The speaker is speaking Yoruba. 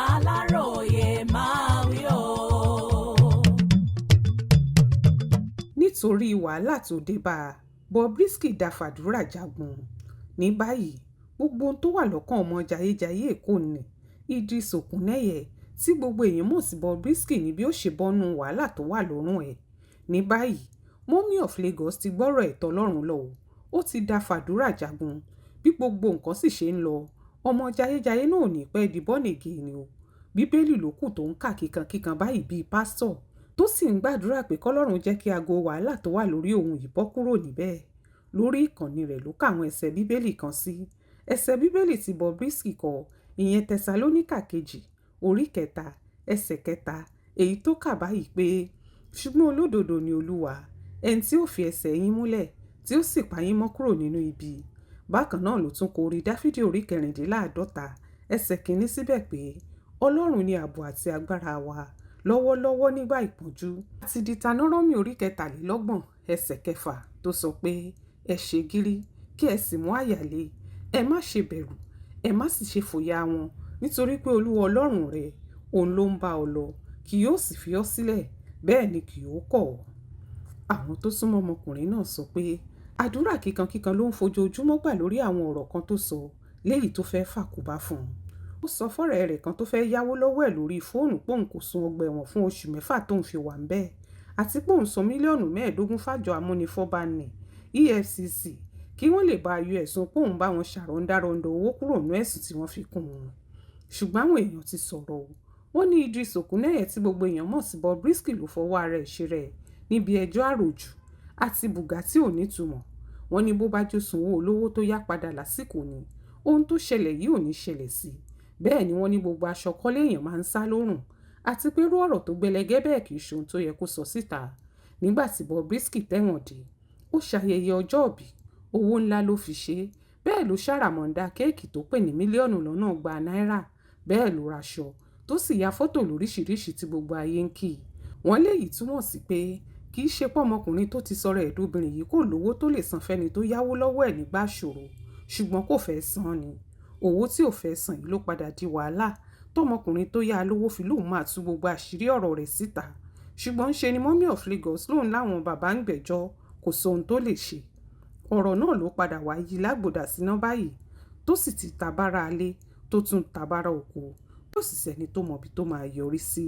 Aláròyé máa wí o. Nítorí wàhálà tó dé bá a, Bobrisky dá fàdúrà jagun. Ní báyìí gbogbo ohun tó wà lọ́kàn ọmọ jayéjayé Èkó ni Idris Okuneye tí gbogbo èèyàn mọ̀ sí Bobrisky ní bí ó ṣe bọ́nú wàhálà tó wà lọ́rùn ẹ̀. Ní báyìí Mummy of Lagos ti gbọ́rọ̀ ẹ̀ tọ́lọ́run lọ ó ti dá fàdúrà jagun. Bí gbogbo nǹkan sì ṣe ń lọ, ọmọ jayéjayé náà ò ní pẹ́ di born again ni o. Bíbélì ló kù tó ń kà kíkankíkan báyìí bíi pásítọ̀ tó sì ń gbàdúrà pé kọ́lọ́run jẹ́ kí aago wàhálà tó wà lórí òun yìí bọ́ kúrò níbẹ̀. Lórí ìkànnì rẹ̀ ló kà àwọn ẹsẹ̀ bíbélì kan sí. Ẹsẹ̀ bíbélì tí Bobrisky kọ ìyẹn Tẹsalóníkà kejì orí 3 ẹsẹ̀ 3 èyí tó kà báyìí pé ṣùgbọ́n olódodo ni Olúwa ẹni tí ó fi ẹsẹ̀ yín múlẹ̀ tí ó sì pa yín mọ́ kúrò nínú ibi. Bákan náà ló tún kọ orí Dáfídì orí 56 ẹsẹ̀ 1 síbẹ̀ pé Ọlọ́run ni ààbò àti agbára wa lọ́wọ́lọ́wọ́ nígbà ìpọ́njú. Àti Dítanọ́rọ́mì orí 23 ẹsẹ̀ 6 tó sọ pé ẹ ṣe gírí kí ẹ sì mú àyà le, ẹ má ṣe bẹ̀rù, ẹ má sì ṣe fòyà wọn nítorí pé Olúwa Ọlọ́run rẹ òun ló ń bá ọ lọ, kì yóò sì fi ọ́ sílẹ̀, bẹ́ẹ̀ ni kì yóò kọ̀ ọ́. Àwọn tó súnmọ́ ọmọkùnrin náà sọ pé àdúrà kíkankíkan ló ń fojoojúmọ́ gbà lórí àwọn ọ̀rọ̀ kan tó sọ léyìí tó fẹ́ fàkóbá fún un. Ó sọ fọ́rẹ́ rẹ̀ kan tó fẹ́ yáwó lọ́wọ́ ẹ̀ lórí fóònù póun kò sun ọgbà ẹ̀wọ̀n fún oṣù 6 tóun fi wà ń bẹ́ẹ̀ àti póun san mílíọ̀nù 15 fájọ amúnifọ́bánì EFCC kí wọ́n lè bá yọ ẹ̀sùn póun bá wọn ṣàròndàròndò owó kúrò nínú ẹ̀sùn tí wọ́n fi kún un. Ṣùgbọ́n àwọn èèyàn ti sọ̀rọ̀ o. Wọ́n ní Idris Okuneye tí gbogbo èèyàn mọ̀ sí Bobrisky ló fọwọ́ ara ẹ̀ ṣe rẹ̀ níbi ẹjọ́ àròjù àti bùgátì ò nítumọ̀. Wọ́n ní bó bá jó sanwó olówó tó yá padà lásìkò ni ohun tó ṣẹlẹ̀ yìí ò ní ṣẹlẹ̀ sí. Bẹ́ẹ̀ ni wọ́n ní gbogbo aṣọ kọ́lé èèyàn máa ń sá lórùn àti pé irú ọ̀rọ̀ tó gbẹlẹgẹ́ bẹ́ẹ̀ kì í ṣe ohun tó yẹ kó sọ síta. Nígbà tí Bobrisky tẹ̀wọ̀n dé ó ṣayẹyẹ ọjọ́òbí, owó ńlá ló fi ṣe, bẹ́ẹ̀ ló ṣàràmọ̀ǹdà kéèkì tó pè ní mílíọ̀nù lọ́nà 2 náírà, bẹ́ẹ̀ ló raṣọ tó sì ya fọ́tò lóríṣiríṣi tí gbogbo ayé ń kì í. Wọ́n léyìí túmọ̀ sí pé kì í ṣe pọ́ ọmọkùnrin tó ti sọ̀rọ̀ ẹ̀dóbìnrin yìí kò lówó tó lè san fẹ́ni tó yáwó lọ́wọ́ ẹ̀ nígbà ṣòro, ṣùgbọ́n kò fẹ́ san ni. Owó tí ò fẹ́ san yìí ló padà di wàhálà tọmọkùnrin tó yá lówó fi lóun máa tú gbogbo àṣírí ọ̀rọ̀ rẹ̀ síta. Ṣùgbọ́n ṣe ni Mummy of Lagos lóun láwọn bàbá ń gbẹ́jọ́ kò sóhun tó lè ṣe. Ọ̀rọ̀ náà ló padà wá yí lágbòdà síná báyìí tó sì ti tabára alé tó tún tabára oko tó sì sẹ́ni tó mọ̀bi tó máa yọrí sí.